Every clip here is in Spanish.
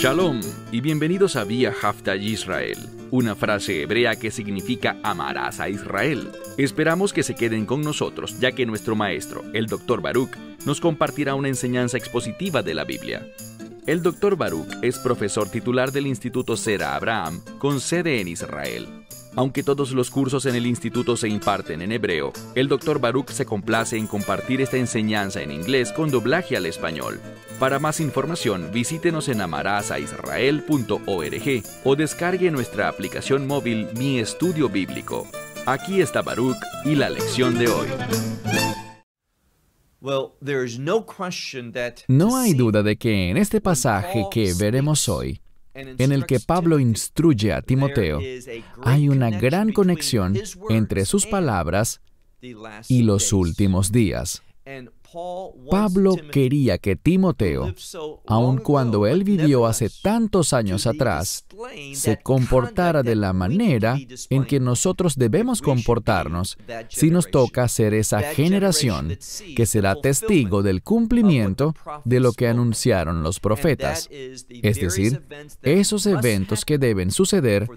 Shalom y bienvenidos a Vía Hafta Yisrael, una frase hebrea que significa amarás a Israel. Esperamos que se queden con nosotros, ya que nuestro maestro, el Dr. Baruch, nos compartirá una enseñanza expositiva de la Biblia. El Dr. Baruch es profesor titular del Instituto Zera Abraham, con sede en Israel. Aunque todos los cursos en el instituto se imparten en hebreo, el Dr. Baruch se complace en compartir esta enseñanza en inglés con doblaje al español. Para más información, visítenos en amarasaisrael.org o descargue nuestra aplicación móvil Mi Estudio Bíblico. Aquí está Baruch y la lección de hoy. No hay duda de que en este pasaje que veremos hoy, en el que Pablo instruye a Timoteo, hay una gran conexión entre sus palabras y los últimos días. Pablo quería que Timoteo, aun cuando él vivió hace tantos años atrás, se comportara de la manera en que nosotros debemos comportarnos si nos toca ser esa generación que será testigo del cumplimiento de lo que anunciaron los profetas, es decir, esos eventos que deben suceder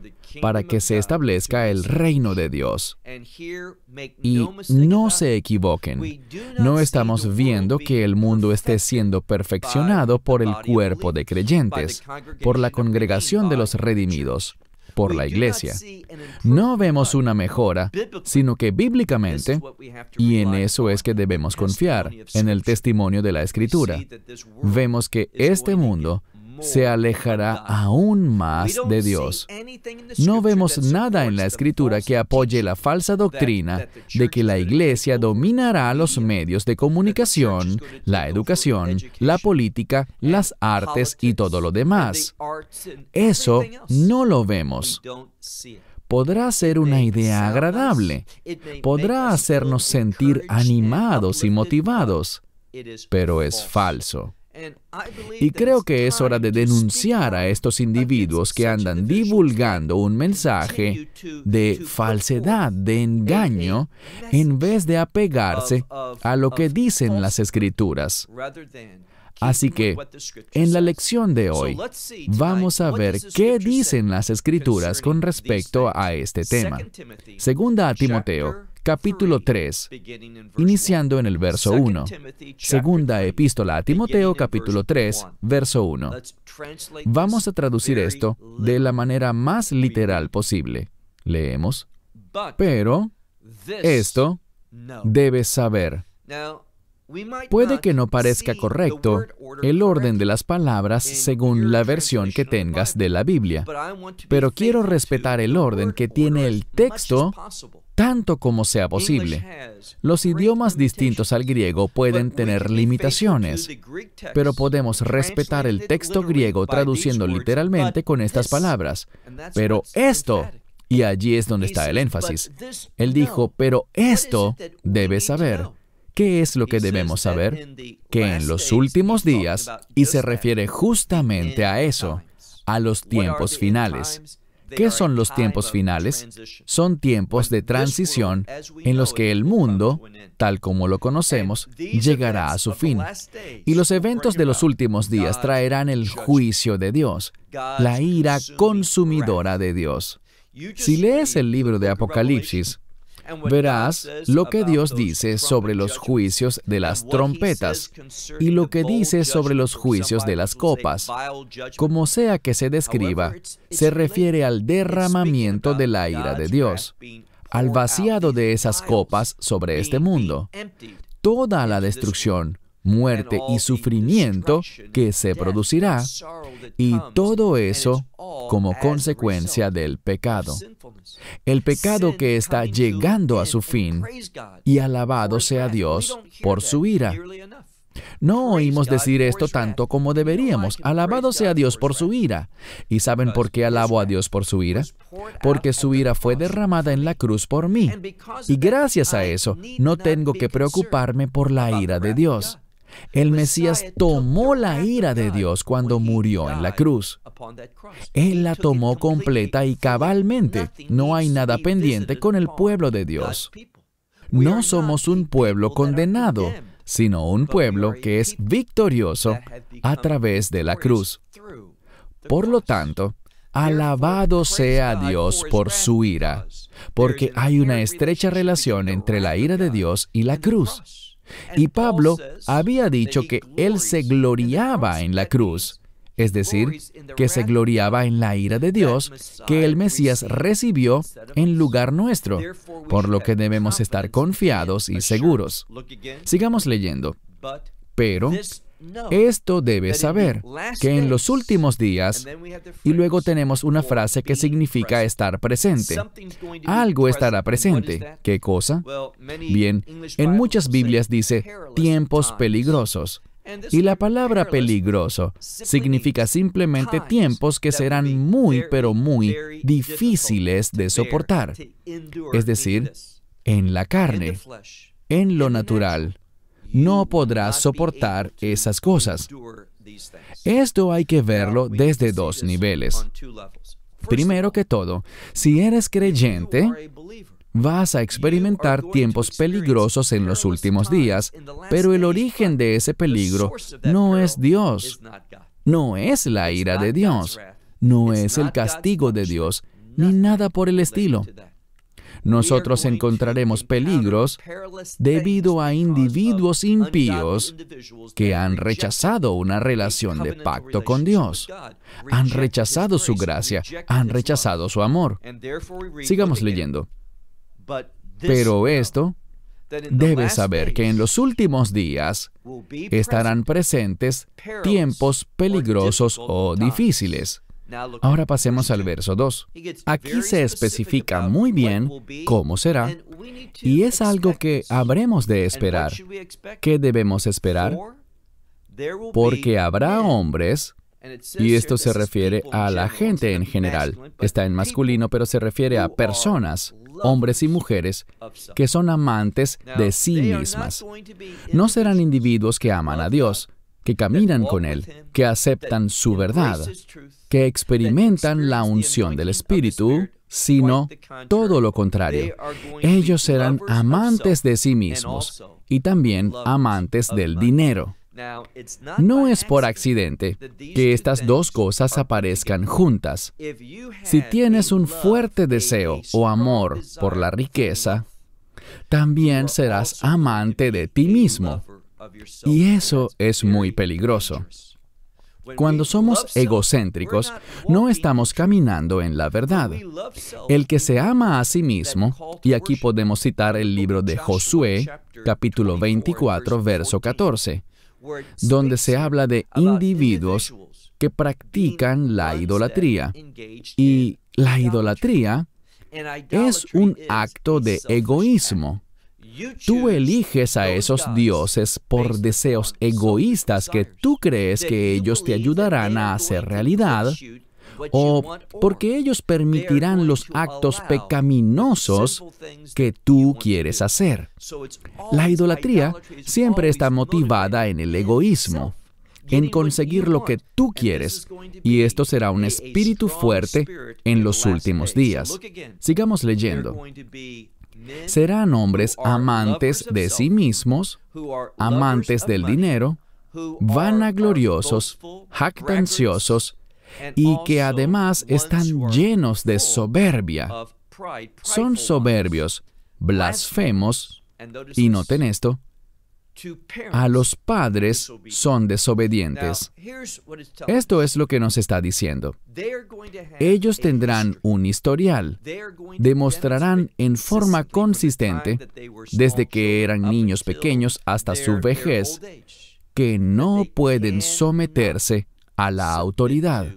para que se establezca el reino de Dios. Y no se equivoquen, no estamos viendo que el mundo esté siendo perfeccionado por el cuerpo de creyentes, por la congregación de los redimidos, por la iglesia. No vemos una mejora, sino que bíblicamente, y en eso es que debemos confiar, en el testimonio de la Escritura, vemos que este mundo se alejará aún más de Dios. No vemos nada en la Escritura que apoye la falsa doctrina de que la iglesia dominará los medios de comunicación, la educación, la política, las artes y todo lo demás. Eso no lo vemos. Podrá ser una idea agradable, podrá hacernos sentir animados y motivados, pero es falso. Y creo que es hora de denunciar a estos individuos que andan divulgando un mensaje de falsedad, de engaño, en vez de apegarse a lo que dicen las Escrituras. Así que, en la lección de hoy, vamos a ver qué dicen las Escrituras con respecto a este tema. Segunda a Timoteo, capítulo 3, iniciando en el verso 1. Segunda epístola a Timoteo, capítulo 3, verso 1. Vamos a traducir esto de la manera más literal posible. Leemos: pero esto debes saber. Puede que no parezca correcto el orden de las palabras según la versión que tengas de la Biblia, pero quiero respetar el orden que tiene el texto tanto como sea posible. Los idiomas distintos al griego pueden tener limitaciones, pero podemos respetar el texto griego traduciendo literalmente con estas palabras. Pero esto, y allí es donde está el énfasis. Él dijo, pero esto debes saber. ¿Qué es lo que debemos saber? Que en los últimos días, y se refiere justamente a eso, a los tiempos finales. ¿Qué son los tiempos finales? Son tiempos de transición en los que el mundo, tal como lo conocemos, llegará a su fin. Y los eventos de los últimos días traerán el juicio de Dios, la ira consumidora de Dios. Si lees el libro de Apocalipsis, verás lo que Dios dice sobre los juicios de las trompetas y lo que dice sobre los juicios de las copas. Como sea que se describa, se refiere al derramamiento de la ira de Dios, al vaciado de esas copas sobre este mundo, toda la destrucción, muerte y sufrimiento que se producirá, y todo eso como consecuencia del pecado. El pecado que está llegando a su fin, y alabado sea Dios por su ira. No oímos decir esto tanto como deberíamos. Alabado sea Dios por su ira. ¿Y saben por qué alabo a Dios por su ira? Porque su ira fue derramada en la cruz por mí. Y gracias a eso, no tengo que preocuparme por la ira de Dios. El Mesías tomó la ira de Dios cuando murió en la cruz. Él la tomó completa y cabalmente. No hay nada pendiente con el pueblo de Dios. No somos un pueblo condenado, sino un pueblo que es victorioso a través de la cruz. Por lo tanto, alabado sea Dios por su ira, porque hay una estrecha relación entre la ira de Dios y la cruz. Y Pablo había dicho que él se gloriaba en la cruz, es decir, que se gloriaba en la ira de Dios que el Mesías recibió en lugar nuestro, por lo que debemos estar confiados y seguros. Sigamos leyendo. Pero esto debe saber que en los últimos días, y luego tenemos una frase que significa estar presente. Algo estará presente. ¿Qué cosa? Bien, en muchas Biblias dice tiempos peligrosos. Y la palabra peligroso significa simplemente tiempos que serán muy, pero muy difíciles de soportar. Es decir, en la carne, en lo natural, no podrás soportar esas cosas. Esto hay que verlo desde dos niveles. Primero que todo, si eres creyente, vas a experimentar tiempos peligrosos en los últimos días, pero el origen de ese peligro no es Dios, no es la ira de Dios, no es el castigo de Dios, ni nada por el estilo. Nosotros encontraremos peligros debido a individuos impíos que han rechazado una relación de pacto con Dios, han rechazado su gracia, han rechazado su amor. Sigamos leyendo. Pero esto, debes saber que en los últimos días estarán presentes tiempos peligrosos o difíciles. Ahora pasemos al verso 2. Aquí se especifica muy bien cómo será, y es algo que habremos de esperar. ¿Qué debemos esperar? Porque habrá hombres, y esto se refiere a la gente en general. Está en masculino, pero se refiere a personas, hombres y mujeres, que son amantes de sí mismas. No serán individuos que aman a Dios, que caminan con Él, que aceptan su verdad, que experimentan la unción del Espíritu, sino todo lo contrario. Ellos serán amantes de sí mismos y también amantes del dinero. No es por accidente que estas dos cosas aparezcan juntas. Si tienes un fuerte deseo o amor por la riqueza, también serás amante de ti mismo. Y eso es muy peligroso. Cuando somos egocéntricos, no estamos caminando en la verdad. El que se ama a sí mismo, y aquí podemos citar el libro de Josué, capítulo 24, verso 14, donde se habla de individuos que practican la idolatría. Y la idolatría es un acto de egoísmo. Tú eliges a esos dioses por deseos egoístas que tú crees que ellos te ayudarán a hacer realidad, o porque ellos permitirán los actos pecaminosos que tú quieres hacer. La idolatría siempre está motivada en el egoísmo, en conseguir lo que tú quieres, y esto será un espíritu fuerte en los últimos días. Sigamos leyendo. Serán hombres amantes de sí mismos, amantes del dinero, vanagloriosos, jactanciosos, y que además están llenos de soberbia. Son soberbios, blasfemos, y noten esto, a los padres son desobedientes. Esto es lo que nos está diciendo. Ellos tendrán un historial. Demostrarán en forma consistente, desde que eran niños pequeños hasta su vejez, que no pueden someterse a la autoridad.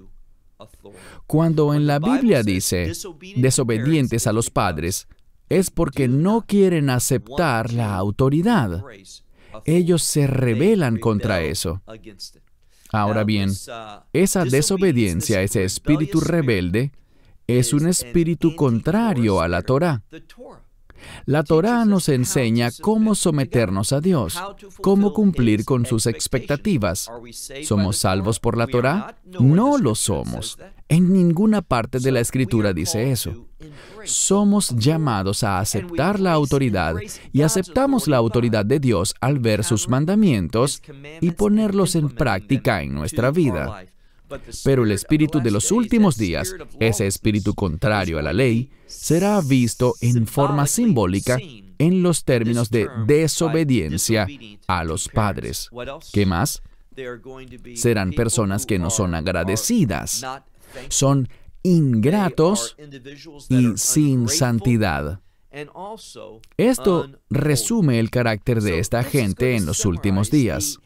Cuando en la Biblia dice desobedientes a los padres, es porque no quieren aceptar la autoridad. Ellos se rebelan contra eso. Ahora bien, esa desobediencia, ese espíritu rebelde, es un espíritu contrario a la Torá. La Torá nos enseña cómo someternos a Dios, cómo cumplir con sus expectativas. ¿Somos salvos por la Torá? No lo somos. En ninguna parte de la Escritura dice eso. Somos llamados a aceptar la autoridad y aceptamos la autoridad de Dios al ver sus mandamientos y ponerlos en práctica en nuestra vida. Pero el espíritu de los últimos días, ese espíritu contrario a la ley, será visto en forma simbólica en los términos de desobediencia a los padres. ¿Qué más? Serán personas que no son agradecidas, son ingratos y sin santidad. Esto resume el carácter de esta gente en los últimos días.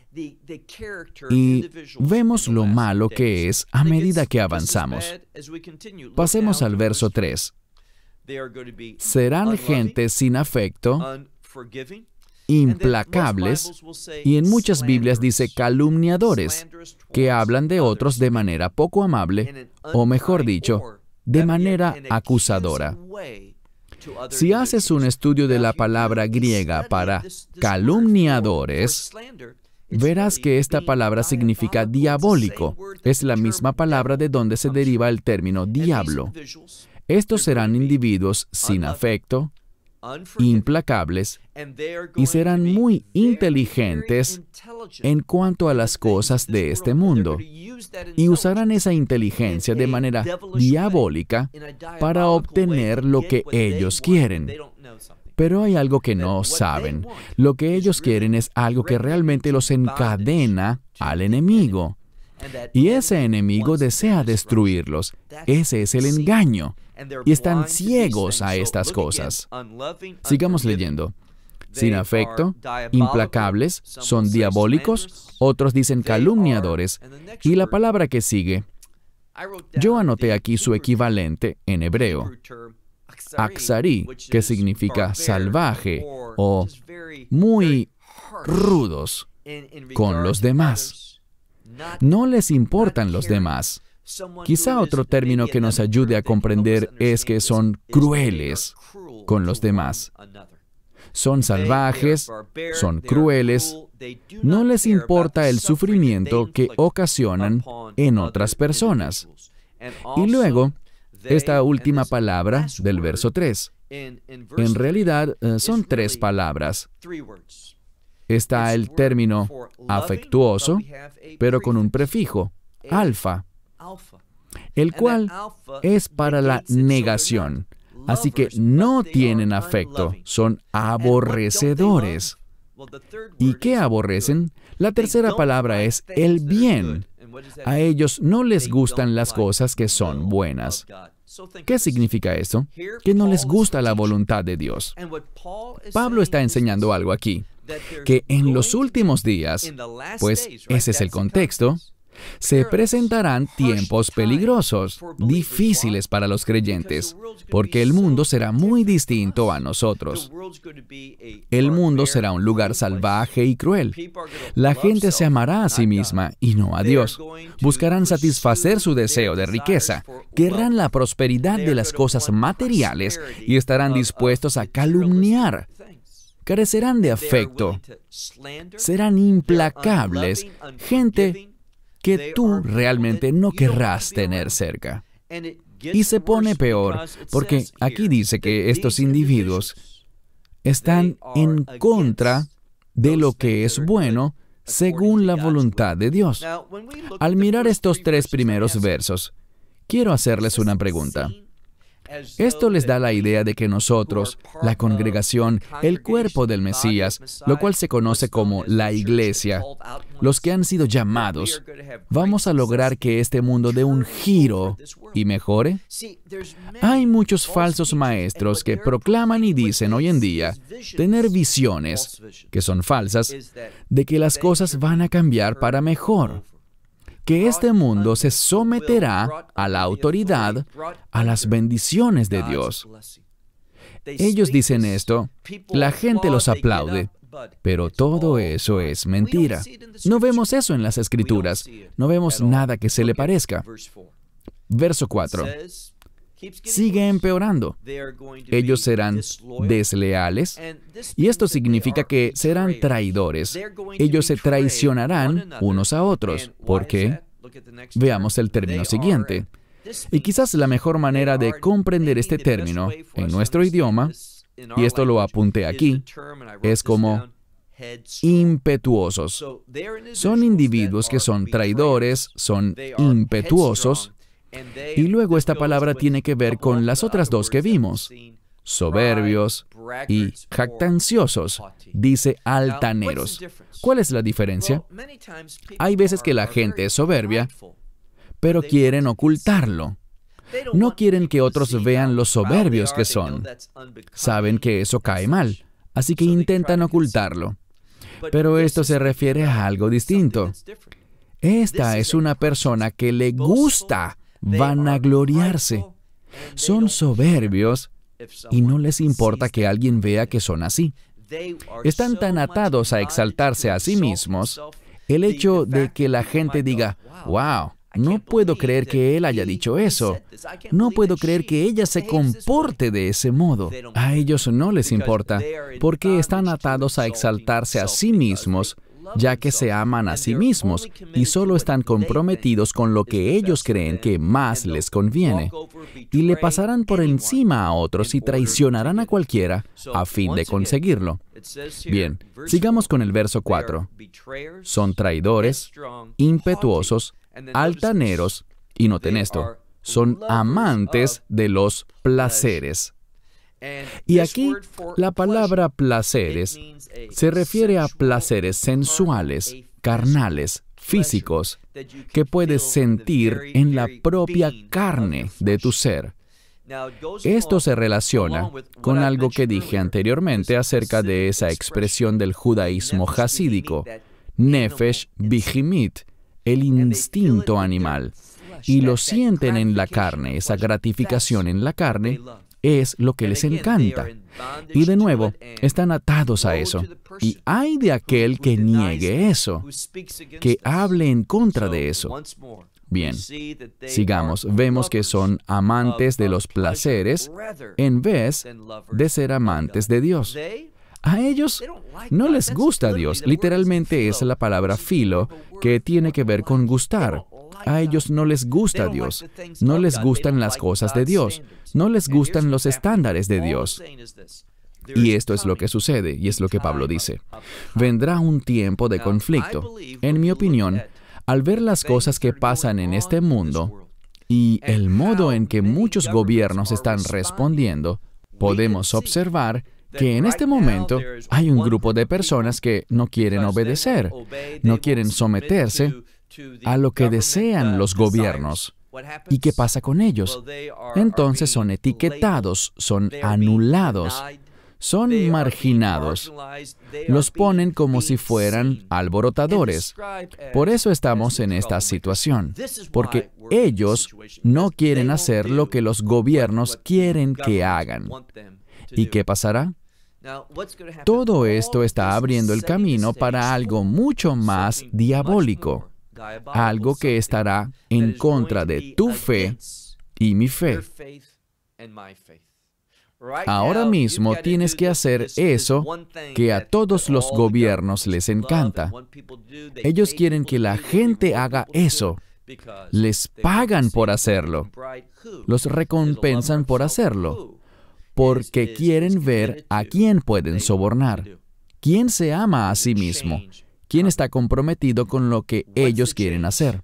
Y vemos lo malo que es a medida que avanzamos. Pasemos al verso 3. Serán gente sin afecto, implacables, y en muchas Biblias dice calumniadores, que hablan de otros de manera poco amable, o mejor dicho, de manera acusadora. Si haces un estudio de la palabra griega para calumniadores, verás que esta palabra significa diabólico. Es la misma palabra de donde se deriva el término diablo. Estos serán individuos sin afecto, implacables, y serán muy inteligentes en cuanto a las cosas de este mundo, y usarán esa inteligencia de manera diabólica para obtener lo que ellos quieren. Pero hay algo que no saben. Lo que ellos quieren es algo que realmente los encadena al enemigo. Y ese enemigo desea destruirlos. Ese es el engaño. Y están ciegos a estas cosas. Sigamos leyendo. Sin afecto, implacables, son diabólicos, otros dicen calumniadores. Y la palabra que sigue, yo anoté aquí su equivalente en hebreo. Aksari, que significa salvaje o muy rudos con los demás. No les importan los demás. Quizá otro término que nos ayude a comprender es que son crueles con los demás. Son salvajes, son crueles, no les importa el sufrimiento que ocasionan en otras personas. Y luego, esta última palabra del verso 3. En realidad, son tres palabras. Está el término afectuoso, pero con un prefijo, alfa, el cual es para la negación. Así que no tienen afecto, son aborrecedores. ¿Y qué aborrecen? La tercera palabra es el bien. A ellos no les gustan las cosas que son buenas. ¿Qué significa esto? Que no les gusta la voluntad de Dios. Pablo está enseñando algo aquí, que en los últimos días, pues ese es el contexto, se presentarán tiempos peligrosos, difíciles para los creyentes, porque el mundo será muy distinto a nosotros. El mundo será un lugar salvaje y cruel. La gente se amará a sí misma y no a Dios. Buscarán satisfacer su deseo de riqueza, querrán la prosperidad de las cosas materiales y estarán dispuestos a calumniar. Carecerán de afecto. Serán implacables, gente que tú realmente no querrás tener cerca. Y se pone peor, porque aquí dice que estos individuos están en contra de lo que es bueno según la voluntad de Dios. Al mirar estos tres primeros versos, quiero hacerles una pregunta. Esto les da la idea de que nosotros, la congregación, el cuerpo del Mesías, lo cual se conoce como la iglesia, los que han sido llamados, vamos a lograr que este mundo dé un giro y mejore. Hay muchos falsos maestros que proclaman y dicen hoy en día tener visiones, que son falsas, de que las cosas van a cambiar para mejor, que este mundo se someterá a la autoridad, a las bendiciones de Dios. Ellos dicen esto, la gente los aplaude, pero todo eso es mentira. No vemos eso en las Escrituras, no vemos nada que se le parezca. Verso 4. Sigue empeorando. Ellos serán desleales, y esto significa que serán traidores. Ellos se traicionarán unos a otros. ¿Por qué? Veamos el término siguiente. Y quizás la mejor manera de comprender este término en nuestro idioma, y esto lo apunté aquí, es como impetuosos. Son individuos que son traidores, son impetuosos, y luego esta palabra tiene que ver con las otras dos que vimos, soberbios y jactanciosos. Dice altaneros. ¿Cuál es la diferencia? Hay veces que la gente es soberbia, pero quieren ocultarlo. No quieren que otros vean lo soberbios que son. Saben que eso cae mal, así que intentan ocultarlo. Pero esto se refiere a algo distinto. Esta es una persona que le gusta vanagloriarse. Son soberbios y no les importa que alguien vea que son así. Están tan atados a exaltarse a sí mismos, el hecho de que la gente diga, «Wow, no puedo creer que él haya dicho eso. No puedo creer que ella se comporte de ese modo». A ellos no les importa, porque están atados a exaltarse a sí mismos, ya que se aman a sí mismos y solo están comprometidos con lo que ellos creen que más les conviene. Y le pasarán por encima a otros y traicionarán a cualquiera a fin de conseguirlo. Bien, sigamos con el verso 4. Son traidores, impetuosos, altaneros, y noten esto, son amantes de los placeres. Y aquí, la palabra placeres se refiere a placeres sensuales, carnales, físicos, que puedes sentir en la propia carne de tu ser. Esto se relaciona con algo que dije anteriormente acerca de esa expresión del judaísmo hasídico, nefesh bihimit, el instinto animal, y lo sienten en la carne, esa gratificación en la carne, es lo que les encanta. Y de nuevo, están atados a eso. Y hay de aquel que niegue eso, que hable en contra de eso. Bien, sigamos. Vemos que son amantes de los placeres en vez de ser amantes de Dios. A ellos no les gusta Dios. Literalmente es la palabra filo, que tiene que ver con gustar. A ellos no les gusta Dios, no les gustan las cosas de Dios, no les gustan los estándares de Dios. Y esto es lo que sucede, y es lo que Pablo dice. Vendrá un tiempo de conflicto. En mi opinión, al ver las cosas que pasan en este mundo y el modo en que muchos gobiernos están respondiendo, podemos observar que en este momento hay un grupo de personas que no quieren obedecer, no quieren someterse a lo que desean los gobiernos. ¿Y qué pasa con ellos? Entonces son etiquetados, son anulados, son marginados. Los ponen como si fueran alborotadores. Por eso estamos en esta situación, porque ellos no quieren hacer lo que los gobiernos quieren que hagan. ¿Y qué pasará? Todo esto está abriendo el camino para algo mucho más diabólico. Algo que estará en contra de tu fe y mi fe. Ahora mismo tienes que hacer eso que a todos los gobiernos les encanta. Ellos quieren que la gente haga eso. Les pagan por hacerlo. Los recompensan por hacerlo. Porque quieren ver a quién pueden sobornar. ¿Quién se ama a sí mismo? ¿Quién está comprometido con lo que ellos quieren hacer?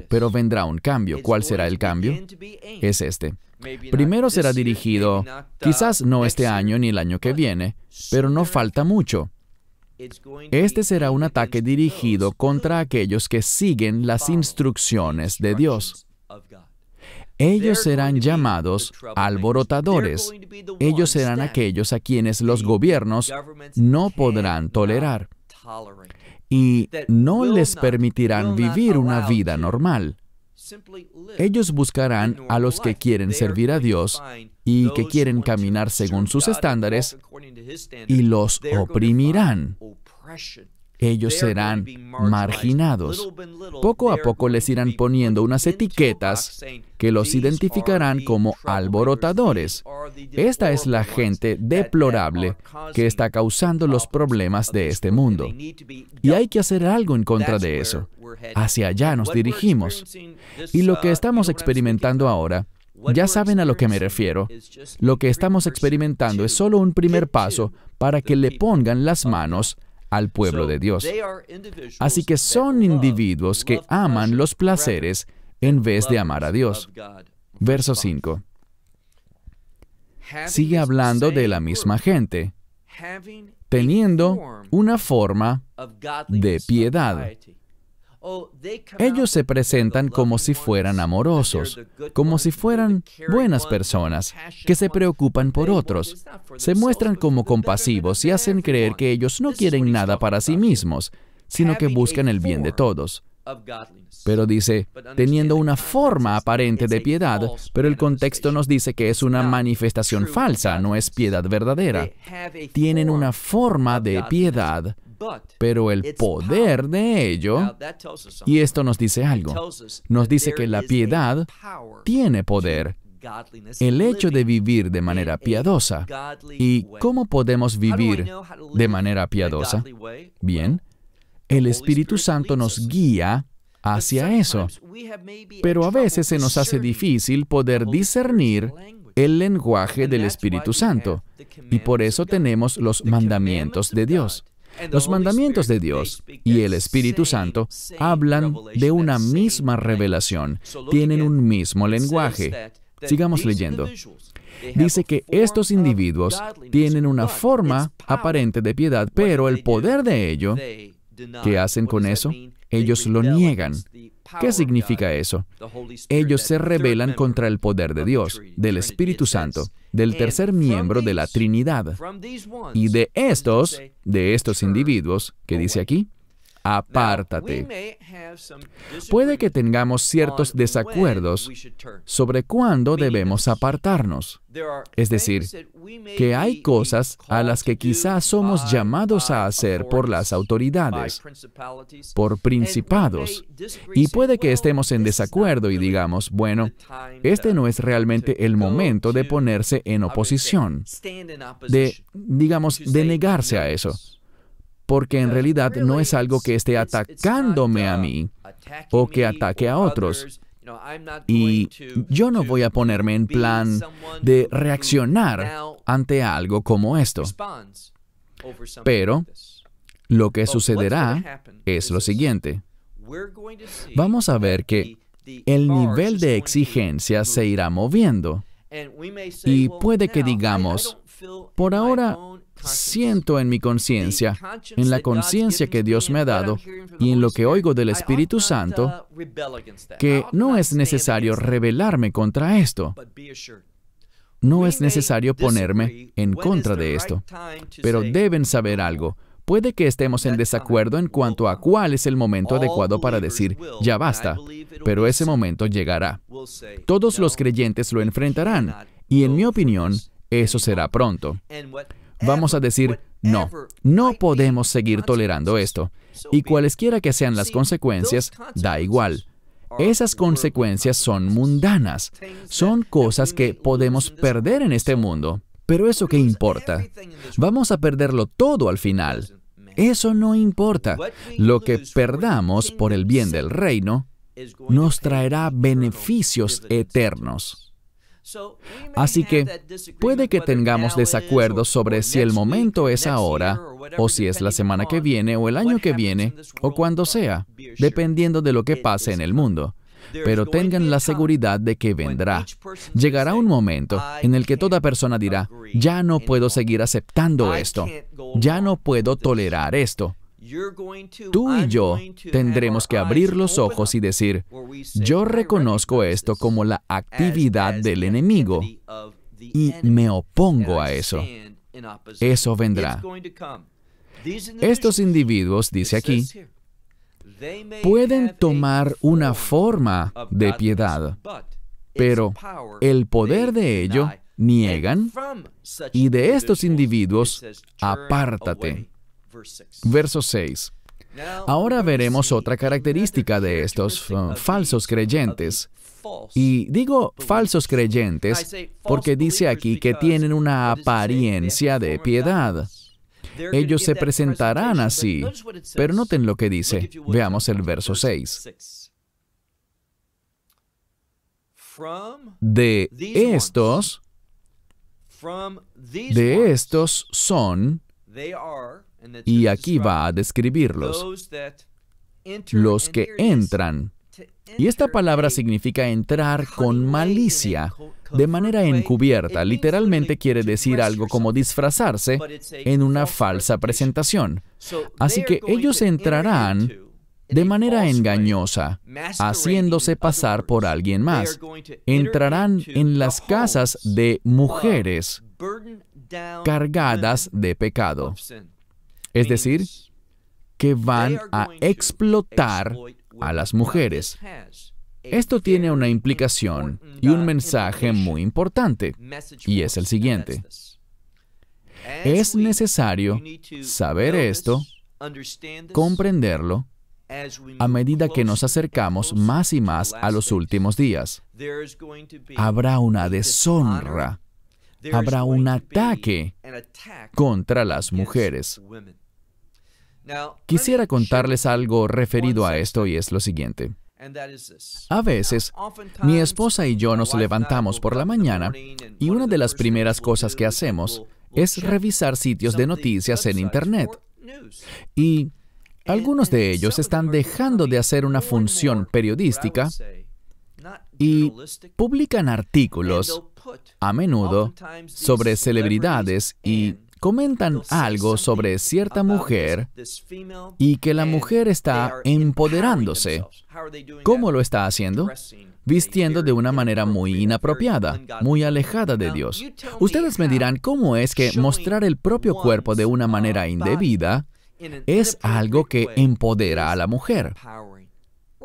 Pero vendrá un cambio. ¿Cuál será el cambio? Es este. Primero será dirigido, quizás no este año ni el año que viene, pero no falta mucho. Este será un ataque dirigido contra aquellos que siguen las instrucciones de Dios. Ellos serán llamados alborotadores. Ellos serán aquellos a quienes los gobiernos no podrán tolerar y no les permitirán vivir una vida normal. Ellos buscarán a los que quieren servir a Dios y que quieren caminar según sus estándares y los oprimirán. Ellos serán marginados. Poco a poco les irán poniendo unas etiquetas que los identificarán como alborotadores. Esta es la gente deplorable que está causando los problemas de este mundo. Y hay que hacer algo en contra de eso. Hacia allá nos dirigimos. Y lo que estamos experimentando ahora, ya saben a lo que me refiero. Lo que estamos experimentando es solo un primer paso para que le pongan las manos al pueblo de Dios. Así que son individuos que aman los placeres en vez de amar a Dios. Verso 5. Sigue hablando de la misma gente, teniendo una forma de piedad. Ellos se presentan como si fueran amorosos, como si fueran buenas personas, que se preocupan por otros. Se muestran como compasivos y hacen creer que ellos no quieren nada para sí mismos, sino que buscan el bien de todos. Pero dice, teniendo una forma aparente de piedad, pero el contexto nos dice que es una manifestación falsa, no es piedad verdadera. Tienen una forma de piedad, pero el poder de ello, y esto nos dice algo, nos dice que la piedad tiene poder. El hecho de vivir de manera piadosa. ¿Y cómo podemos vivir de manera piadosa? Bien, el Espíritu Santo nos guía hacia eso, pero a veces se nos hace difícil poder discernir el lenguaje del Espíritu Santo, y por eso tenemos los mandamientos de Dios. Los mandamientos de Dios y el Espíritu Santo hablan de una misma revelación, tienen un mismo lenguaje. Sigamos leyendo. Dice que estos individuos tienen una forma aparente de piedad, pero el poder de ello, ¿qué hacen con eso? Ellos lo niegan. ¿Qué significa eso? Ellos se rebelan contra el poder de Dios, del Espíritu Santo, del tercer miembro de la Trinidad. Y de estos individuos, ¿qué dice aquí? Apártate. Puede que tengamos ciertos desacuerdos sobre cuándo debemos apartarnos. Es decir, que hay cosas a las que quizás somos llamados a hacer por las autoridades, por principados. Y puede que estemos en desacuerdo y digamos, bueno, este no es realmente el momento de ponerse en oposición, de negarse a eso. Porque en realidad no es algo que esté atacándome a mí o que ataque a otros. Y yo no voy a ponerme en plan de reaccionar ante algo como esto. Pero lo que sucederá es lo siguiente. Vamos a ver que el nivel de exigencia se irá moviendo. Y puede que digamos, por ahora siento en mi conciencia, en la conciencia que Dios me ha dado y en lo que oigo del Espíritu Santo, que no es necesario rebelarme contra esto. No es necesario ponerme en contra de esto. Pero deben saber algo. Puede que estemos en desacuerdo en cuanto a cuál es el momento adecuado para decir, ya basta, pero ese momento llegará. Todos los creyentes lo enfrentarán, y en mi opinión, eso será pronto. Vamos a decir, no podemos seguir tolerando esto, y cualesquiera que sean las consecuencias, da igual. Esas consecuencias son mundanas, son cosas que podemos perder en este mundo. Pero ¿eso qué importa? Vamos a perderlo todo al final. Eso no importa. Lo que perdamos por el bien del reino nos traerá beneficios eternos. Así que puede que tengamos desacuerdos sobre si el momento es ahora, o si es la semana que viene, o el año que viene, o cuando sea, dependiendo de lo que pase en el mundo. Pero tengan la seguridad de que vendrá. Llegará un momento en el que toda persona dirá, ya no puedo seguir aceptando esto, ya no puedo tolerar esto. Tú y yo tendremos que abrir los ojos y decir, yo reconozco esto como la actividad del enemigo y me opongo a eso. Eso vendrá. Estos individuos, dice aquí, pueden tomar una forma de piedad, pero el poder de ello niegan, y de estos individuos, apártate. Verso 6. Ahora veremos otra característica de estos falsos creyentes. Y digo falsos creyentes porque dice aquí que tienen una apariencia de piedad. Ellos se presentarán así, pero noten lo que dice. Veamos el verso 6. De estos son, Y aquí va a describirlos. Los que entran. Y esta palabra significa entrar con malicia, de manera encubierta. Literalmente quiere decir algo como disfrazarse en una falsa presentación. Así que ellos entrarán de manera engañosa, haciéndose pasar por alguien más. Entrarán en las casas de mujeres cargadas de pecado. Es decir, que van a explotar a las mujeres. Esto tiene una implicación y un mensaje muy importante, y es el siguiente. Es necesario saber esto, comprenderlo, a medida que nos acercamos más y más a los últimos días. Habrá una deshonra, habrá un ataque contra las mujeres. Quisiera contarles algo referido a esto y es lo siguiente. A veces, mi esposa y yo nos levantamos por la mañana y una de las primeras cosas que hacemos es revisar sitios de noticias en Internet. Y algunos de ellos están dejando de hacer una función periodística y publican artículos, a menudo, sobre celebridades y comentan algo sobre cierta mujer y que la mujer está empoderándose. ¿Cómo lo está haciendo? Vistiendo de una manera muy inapropiada, muy alejada de Dios. Ustedes me dirán, ¿cómo es que mostrar el propio cuerpo de una manera indebida es algo que empodera a la mujer?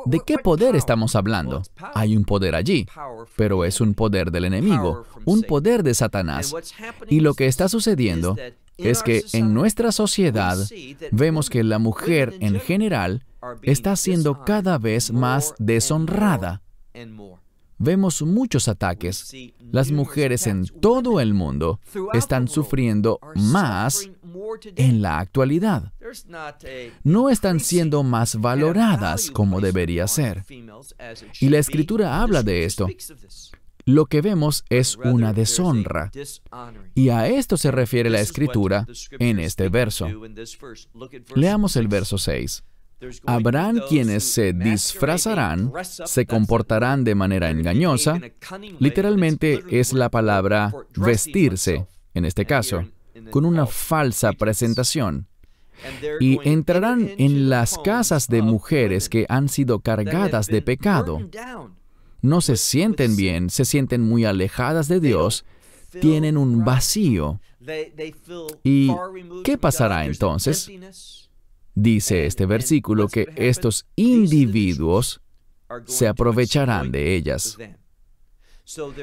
¿De qué poder estamos hablando? Hay un poder allí, pero es un poder del enemigo, un poder de Satanás. Y lo que está sucediendo es que en nuestra sociedad vemos que la mujer en general está siendo cada vez más deshonrada. Vemos muchos ataques. Las mujeres en todo el mundo están sufriendo más en la actualidad. No están siendo más valoradas como debería ser. Y la Escritura habla de esto. Lo que vemos es una deshonra. Y a esto se refiere la Escritura en este verso. Leamos el verso 6. Habrán quienes se disfrazarán, se comportarán de manera engañosa. Literalmente es la palabra vestirse, en este caso, con una falsa presentación. Y entrarán en las casas de mujeres que han sido cargadas de pecado. No se sienten bien, se sienten muy alejadas de Dios, tienen un vacío. ¿Y qué pasará entonces? Dice este versículo que estos individuos se aprovecharán de ellas.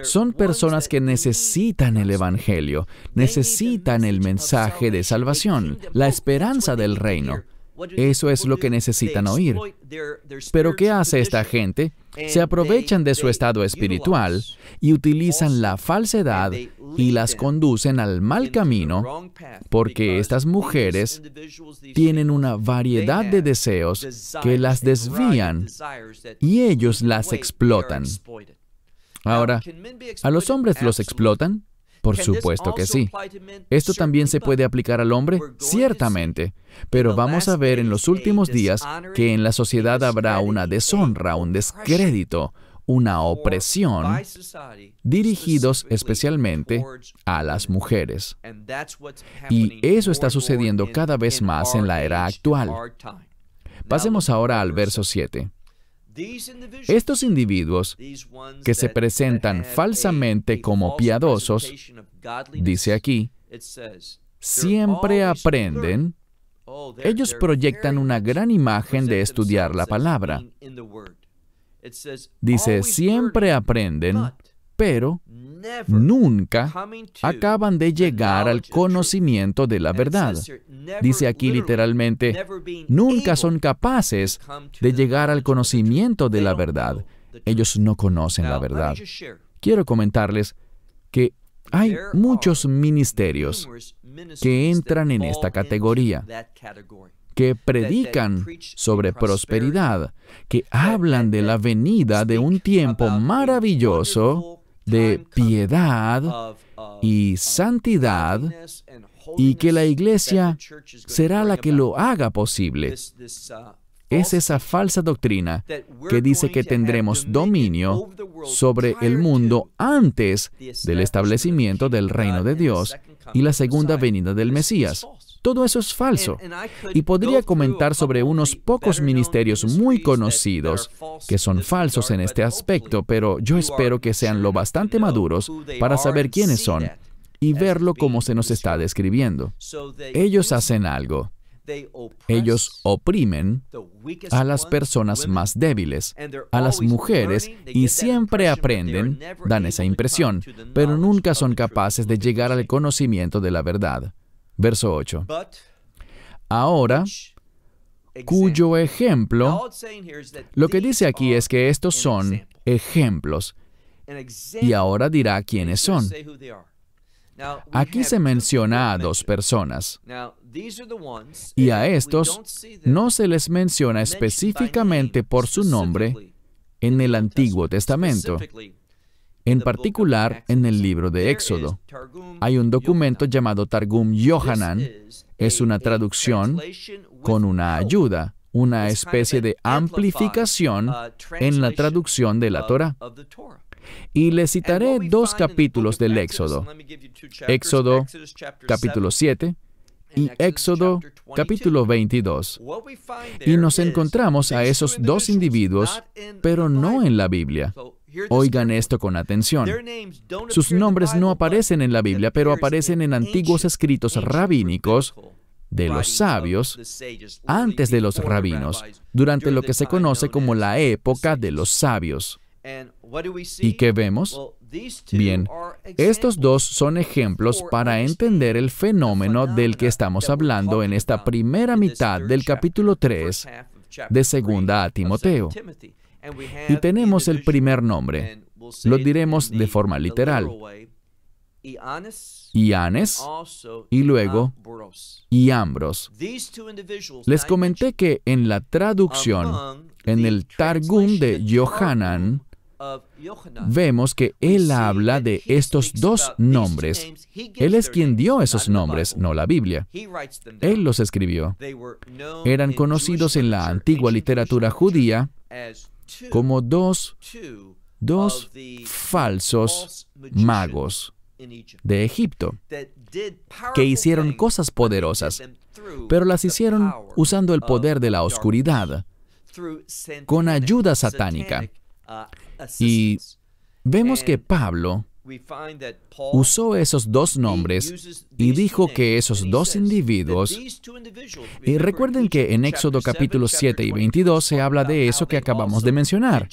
Son personas que necesitan el Evangelio, necesitan el mensaje de salvación, la esperanza del reino. Eso es lo que necesitan oír. Pero ¿qué hace esta gente? Se aprovechan de su estado espiritual y utilizan la falsedad y las conducen al mal camino, porque estas mujeres tienen una variedad de deseos que las desvían y ellos las explotan. Ahora, ¿a los hombres los explotan? Por supuesto que sí. ¿Esto también se puede aplicar al hombre? Ciertamente. Pero vamos a ver en los últimos días que en la sociedad habrá una deshonra, un descrédito, una opresión, dirigidos especialmente a las mujeres. Y eso está sucediendo cada vez más en la era actual. Pasemos ahora al verso 7. Estos individuos que se presentan falsamente como piadosos, dice aquí, siempre aprenden. Ellos proyectan una gran imagen de estudiar la palabra. Dice, siempre aprenden, pero nunca acaban de llegar al conocimiento de la verdad. Dice aquí literalmente, nunca son capaces de llegar al conocimiento de la verdad. Ellos no conocen la verdad. Quiero comentarles que hay muchos ministerios que entran en esta categoría, que predican sobre prosperidad, que hablan de la venida de un tiempo maravilloso de piedad y santidad y que la iglesia será la que lo haga posible. Es esa falsa doctrina que dice que tendremos dominio sobre el mundo antes del establecimiento del reino de Dios y la segunda venida del Mesías. Todo eso es falso. Y podría comentar sobre unos pocos ministerios muy conocidos que son falsos en este aspecto, pero yo espero que sean lo bastante maduros para saber quiénes son y verlo como se nos está describiendo. Ellos hacen algo. Ellos oprimen a las personas más débiles, a las mujeres, y siempre aprenden, dan esa impresión, pero nunca son capaces de llegar al conocimiento de la verdad. Verso 8. Ahora, cuyo ejemplo, lo que dice aquí es que estos son ejemplos, y ahora dirá quiénes son. Aquí se menciona a dos personas, y a estos no se les menciona específicamente por su nombre en el Antiguo Testamento, en particular en el libro de Éxodo. Hay un documento llamado Targum Yohanan, es una traducción con una ayuda, una especie de amplificación en la traducción de la Torá. Y le citaré dos capítulos del Éxodo. Éxodo capítulo 7 y Éxodo capítulo 22. Y nos encontramos a esos dos individuos, pero no en la Biblia. Oigan esto con atención. Sus nombres no aparecen en la Biblia, pero aparecen en antiguos escritos rabínicos de los sabios, antes de los rabinos, durante lo que se conoce como la época de los sabios. ¿Y qué vemos? Bien, estos dos son ejemplos para entender el fenómeno del que estamos hablando en esta primera mitad del capítulo 3 de Segunda a Timoteo. Y tenemos el primer nombre. Lo diremos de forma literal. Ianes y luego Iambros. Les comenté que en la traducción, en el Targum de Yohanan, vemos que él habla de estos dos nombres. Él es quien dio esos nombres, no la Biblia. Él los escribió. Eran conocidos en la antigua literatura judía como dos falsos magos de Egipto, que hicieron cosas poderosas, pero las hicieron usando el poder de la oscuridad, con ayuda satánica. Y vemos que Pablo usó esos dos nombres y dijo que esos dos individuos, y recuerden que en Éxodo capítulos 7 y 22 se habla de eso que acabamos de mencionar,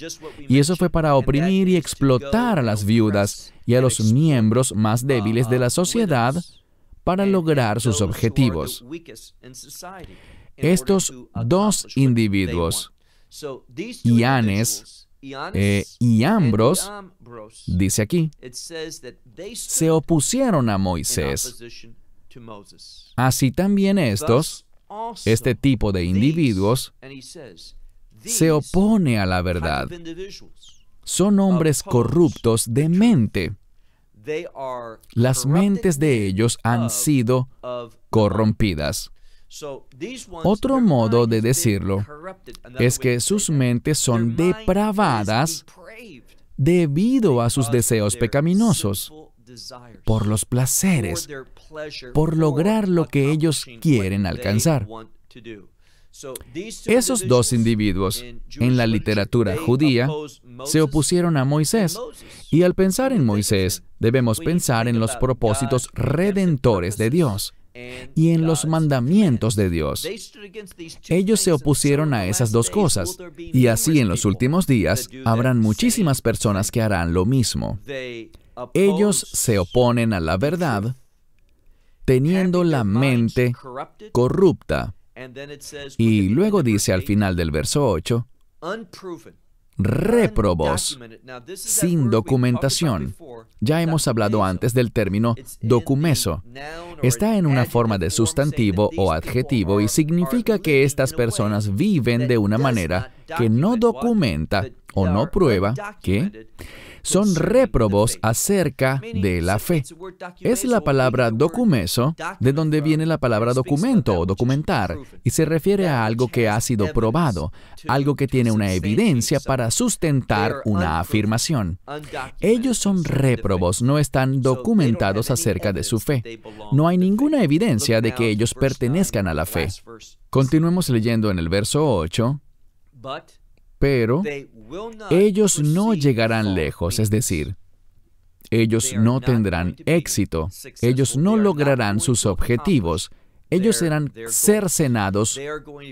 y eso fue para oprimir y explotar a las viudas y a los miembros más débiles de la sociedad para lograr sus objetivos. Estos dos individuos, Ianes y Ambros, dice aquí, se opusieron a Moisés. Así también estos, este tipo de individuos, se opone a la verdad. Son hombres corruptos de mente. Las mentes de ellos han sido corrompidas. Otro modo de decirlo es que sus mentes son depravadas debido a sus deseos pecaminosos, por los placeres, por lograr lo que ellos quieren alcanzar. Esos dos individuos, en la literatura judía, se opusieron a Moisés, y al pensar en Moisés, debemos pensar en los propósitos redentores de Dios y en los mandamientos de Dios. Ellos se opusieron a esas dos cosas, y así en los últimos días habrán muchísimas personas que harán lo mismo. Ellos se oponen a la verdad, teniendo la mente corrupta. Y luego dice al final del verso 8, réprobos, sin documentación. Ya hemos hablado antes del término documeso. Está en una forma de sustantivo o adjetivo y significa que estas personas viven de una manera que no documenta o no prueba que, son réprobos acerca de la fe. Es la palabra documeso, de donde viene la palabra documento o documentar, y se refiere a algo que ha sido probado, algo que tiene una evidencia para sustentar una afirmación. Ellos son réprobos, no están documentados acerca de su fe. No hay ninguna evidencia de que ellos pertenezcan a la fe. Continuemos leyendo en el verso 8. Pero ellos no llegarán lejos, es decir, ellos no tendrán éxito, ellos no lograrán sus objetivos, ellos serán cercenados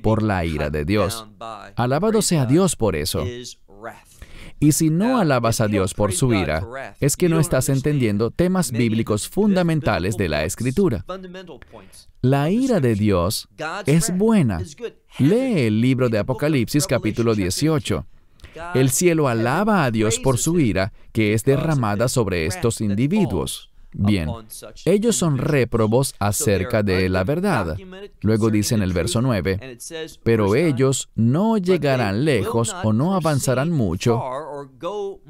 por la ira de Dios. Alabado sea Dios por eso. Y si no alabas a Dios por su ira, es que no estás entendiendo temas bíblicos fundamentales de la Escritura. La ira de Dios es buena. Lee el libro de Apocalipsis capítulo 18. El cielo alaba a Dios por su ira que es derramada sobre estos individuos. Bien, ellos son réprobos acerca de la verdad. Luego dice en el verso 9, pero ellos no llegarán lejos o no avanzarán mucho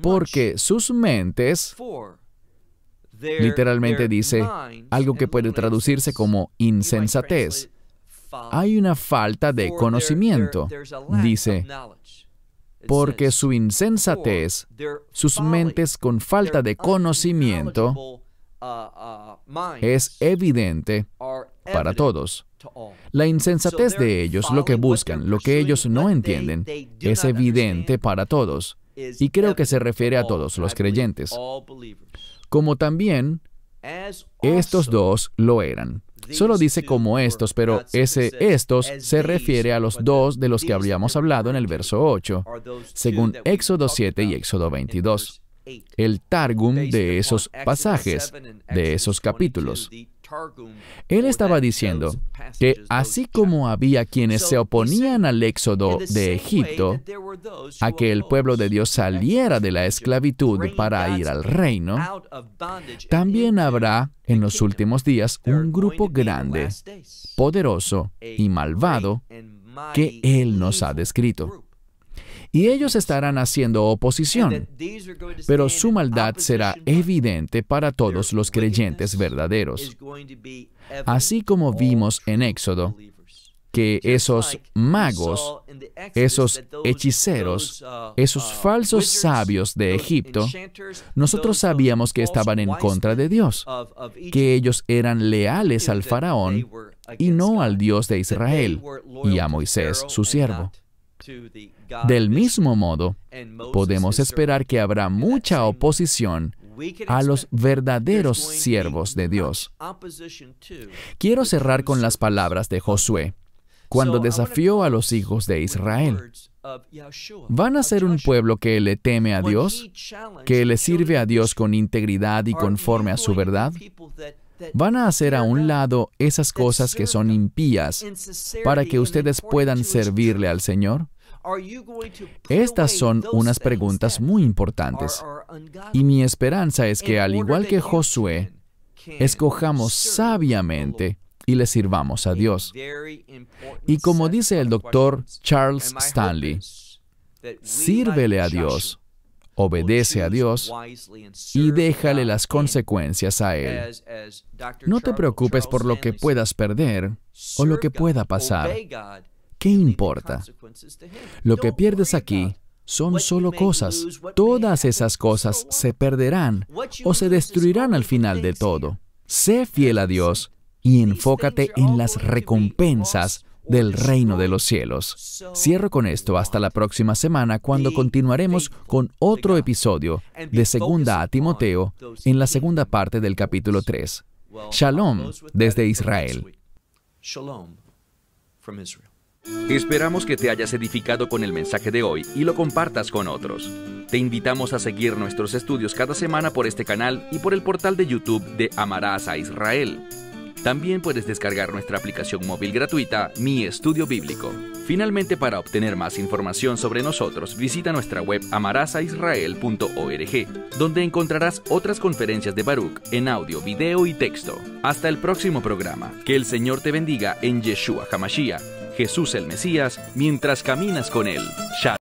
porque sus mentes, literalmente dice algo que puede traducirse como insensatez. Hay una falta de conocimiento. Dice, porque su insensatez, sus mentes con falta de conocimiento, es evidente para todos. La insensatez de ellos, lo que buscan, lo que ellos no entienden, es evidente para todos. Y creo que se refiere a todos los creyentes. Como también estos dos lo eran. Solo dice como estos, pero ese estos se refiere a los dos de los que habíamos hablado en el verso 8, según Éxodo 7 y Éxodo 22. El Targum de esos pasajes, de esos capítulos. Él estaba diciendo que así como había quienes se oponían al éxodo de Egipto, a que el pueblo de Dios saliera de la esclavitud para ir al reino, también habrá en los últimos días un grupo grande, poderoso y malvado que Él nos ha descrito. Y ellos estarán haciendo oposición, pero su maldad será evidente para todos los creyentes verdaderos. Así como vimos en Éxodo, que esos magos, esos hechiceros, esos falsos sabios de Egipto, nosotros sabíamos que estaban en contra de Dios, que ellos eran leales al faraón y no al Dios de Israel y a Moisés, su siervo. Del mismo modo, podemos esperar que habrá mucha oposición a los verdaderos siervos de Dios. Quiero cerrar con las palabras de Josué, cuando desafió a los hijos de Israel. ¿Van a ser un pueblo que le teme a Dios, que le sirve a Dios con integridad y conforme a su verdad? ¿Van a hacer a un lado esas cosas que son impías para que ustedes puedan servirle al Señor? Estas son unas preguntas muy importantes. Y mi esperanza es que, al igual que Josué, escojamos sabiamente y le sirvamos a Dios. Y como dice el doctor Charles Stanley, sírvele a Dios, obedece a Dios y déjale las consecuencias a Él. No te preocupes por lo que puedas perder o lo que pueda pasar. ¿Qué importa? Lo que pierdes aquí son solo cosas. Todas esas cosas se perderán o se destruirán al final de todo. Sé fiel a Dios y enfócate en las recompensas del reino de los cielos. Cierro con esto hasta la próxima semana, cuando continuaremos con otro episodio de 2 a Timoteo en la segunda parte del capítulo 3. Shalom desde Israel. Esperamos que te hayas edificado con el mensaje de hoy y lo compartas con otros. Te invitamos a seguir nuestros estudios cada semana por este canal y por el portal de YouTube de Amarás a Israel. También puedes descargar nuestra aplicación móvil gratuita, Mi Estudio Bíblico. Finalmente, para obtener más información sobre nosotros, visita nuestra web amarasaisrael.org, donde encontrarás otras conferencias de Baruch en audio, video y texto. Hasta el próximo programa. Que el Señor te bendiga en Yeshua HaMashiach, Jesús el Mesías, mientras caminas con Él. Shalom.